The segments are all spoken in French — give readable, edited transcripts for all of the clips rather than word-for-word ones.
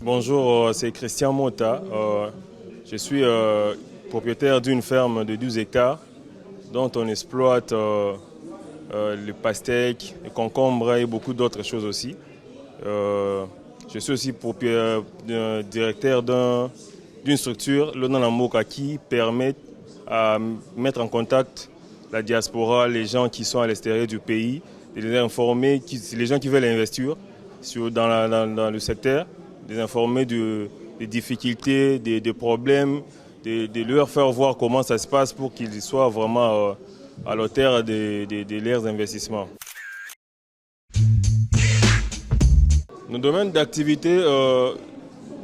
Bonjour, c'est Christian Mota. Je suis propriétaire d'une ferme de 12 hectares dont on exploite le pastèque, le concombre et beaucoup d'autres choses aussi. Je suis aussi directeur d'une structure, l'Onanamoka, qui permet à mettre en contact la diaspora, les gens qui sont à l'extérieur du pays, de les informer, les gens qui veulent investir dans le secteur, de les informer des difficultés, des problèmes, de leur faire voir comment ça se passe pour qu'ils soient vraiment à l'auteur de leurs investissements. Nos domaines d'activité,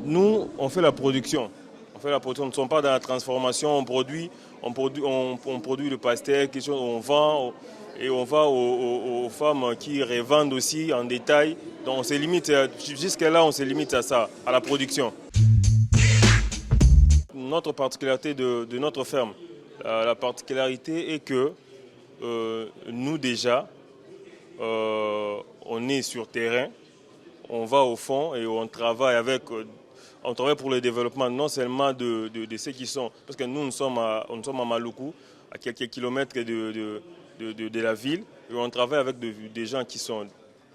nous, on fait la production. On fait la production, nous ne sommes pas dans la transformation, on produit le pastèque, on vend et on va aux femmes qui revendent aussi en détail. Donc on se limite, jusqu'à là on se limite à ça, à la production. Notre particularité de notre ferme, la particularité est que nous déjà, on est sur terrain, on va au fond et on travaille pour le développement non seulement de ceux qui sont, parce que nous sommes à Maluku, à quelques kilomètres de la ville, et on travaille avec des gens qui sont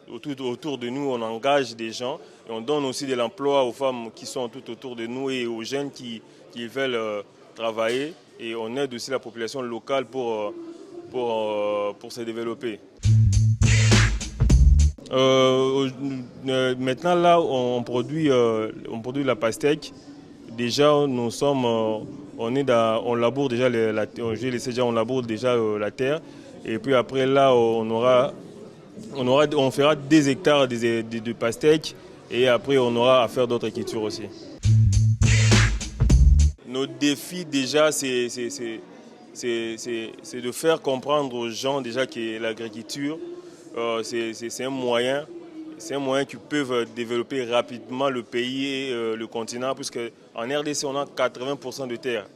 autour de nous, on engage des gens et on donne aussi de l'emploi aux femmes qui sont tout autour de nous et aux jeunes qui veulent travailler, et on aide aussi la population locale pour se développer. Maintenant là on produit la pastèque. Déjà on laboure déjà on laboure déjà la terre, et puis après là on fera des hectares de pastèque, et après on aura à faire d'autres cultures aussi. Nos défis déjà c'est de faire comprendre aux gens déjà que l'agriculture c'est un moyen qui peut développer rapidement le pays et le continent, puisque en RDC on a 80% de terres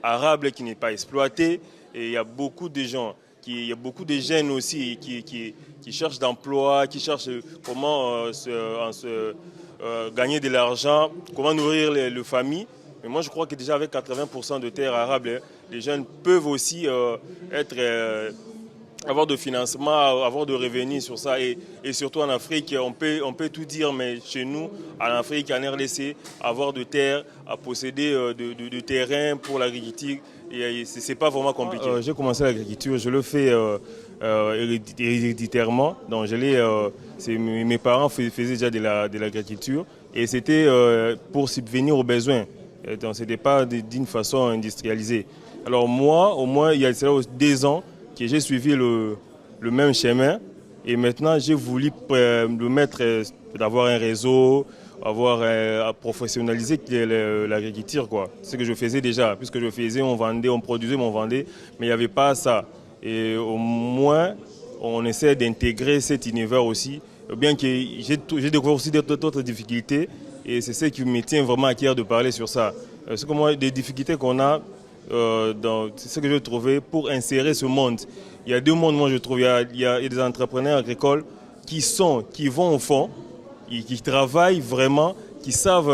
arables qui n'est pas exploitée, et il y a beaucoup de gens, il y a beaucoup de jeunes aussi qui cherchent d'emploi, qui cherchent comment gagner de l'argent, comment nourrir les familles. Mais moi je crois que déjà avec 80% de terres arables, les jeunes peuvent aussi avoir de financement, avoir de revenus sur ça, et surtout en Afrique, on peut tout dire, mais chez nous, en Afrique, en RDC, avoir de terres, à posséder de terrain pour l'agriculture, c'est pas vraiment compliqué. J'ai commencé l'agriculture, je le fais héréditairement, donc mes parents faisaient déjà de l'agriculture, et c'était pour subvenir aux besoins, donc c'était pas d'une façon industrialisée. Alors moi, au moins, il y a 2 ans, que j'ai suivi le même chemin, et maintenant j'ai voulu le mettre, d'avoir un réseau, à professionnaliser l'agriculture, quoi. Ce que je faisais déjà, puisque je faisais, on vendait, on produisait, on vendait, mais il n'y avait pas ça. Et au moins, on essaie d'intégrer cet univers aussi, bien que j'ai découvert aussi d'autres difficultés, et c'est ce qui me tient vraiment à cœur de parler sur ça. C'est comme moi, des difficultés qu'on a. C'est ce que je trouvais pour insérer ce monde. Il y a 2 mondes, moi je trouve. Il y a des entrepreneurs agricoles qui vont au fond, qui travaillent vraiment, qui savent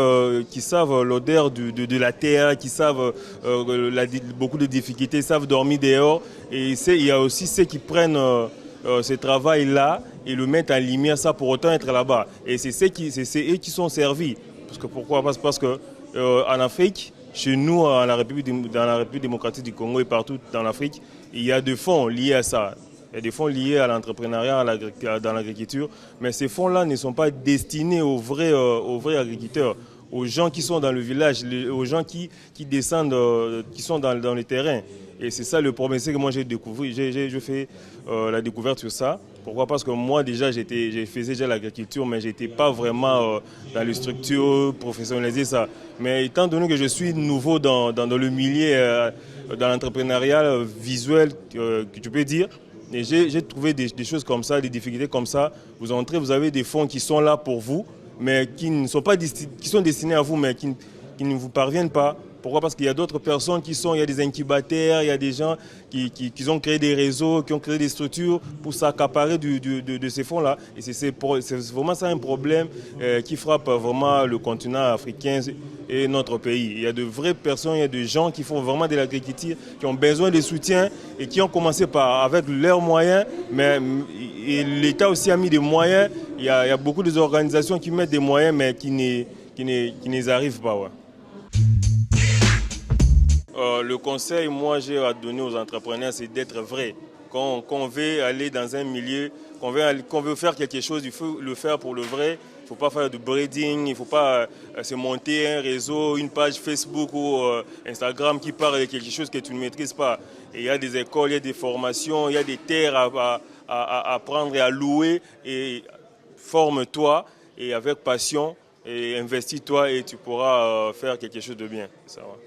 l'odeur de la terre, qui savent beaucoup de difficultés, savent dormir dehors. Et il y a aussi ceux qui prennent ce travail-là et le mettent en lumière, ça pour autant être là-bas. Et c'est eux qui sont servis. Pourquoi ? Parce que en Afrique, chez nous, dans la République démocratique du Congo et partout dans l'Afrique, il y a des fonds liés à ça. Il y a des fonds liés à l'entrepreneuriat dans l'agriculture, mais ces fonds-là ne sont pas destinés aux vrais agriculteurs, aux gens qui sont dans le village, aux gens qui descendent, qui sont dans le terrain. Et c'est ça le problème, c'est que moi j'ai découvert, j'ai fait la découverte sur ça. Pourquoi ? Parce que moi déjà, je faisais déjà l'agriculture, mais je n'étais pas vraiment dans les structures professionnalisées, ça. Mais étant donné que je suis nouveau dans le milieu, dans l'entrepreneuriat visuel, que tu peux dire, et j'ai trouvé des choses comme ça, des difficultés comme ça. Vous entrez, vous avez des fonds qui sont là pour vous, mais qui sont destinés à vous, mais qui ne vous parviennent pas. Pourquoi? Parce qu'il y a d'autres personnes il y a des incubateurs, il y a des gens qui ont créé des réseaux, qui ont créé des structures pour s'accaparer de ces fonds-là. Et c'est vraiment ça un problème qui frappe vraiment le continent africain et notre pays. Il y a de vraies personnes, il y a des gens qui font vraiment de l'agriculture, qui ont besoin de soutien et qui ont commencé avec leurs moyens, mais l'État aussi a mis des moyens. Il y a beaucoup d'organisations qui mettent des moyens, mais qui n'y arrivent pas. Ouais. Le conseil, moi, j'ai à donner aux entrepreneurs, c'est d'être vrai. Quand on veut aller dans un milieu, qu'on veut faire quelque chose, il faut le faire pour le vrai. Il ne faut pas faire de breeding, il ne faut pas se monter un réseau, une page Facebook ou Instagram qui parle de quelque chose que tu ne maîtrises pas. Et il y a des écoles, il y a des formations, il y a des terres à prendre et à louer. Et forme-toi et avec passion et investis-toi et tu pourras faire quelque chose de bien. Ça va.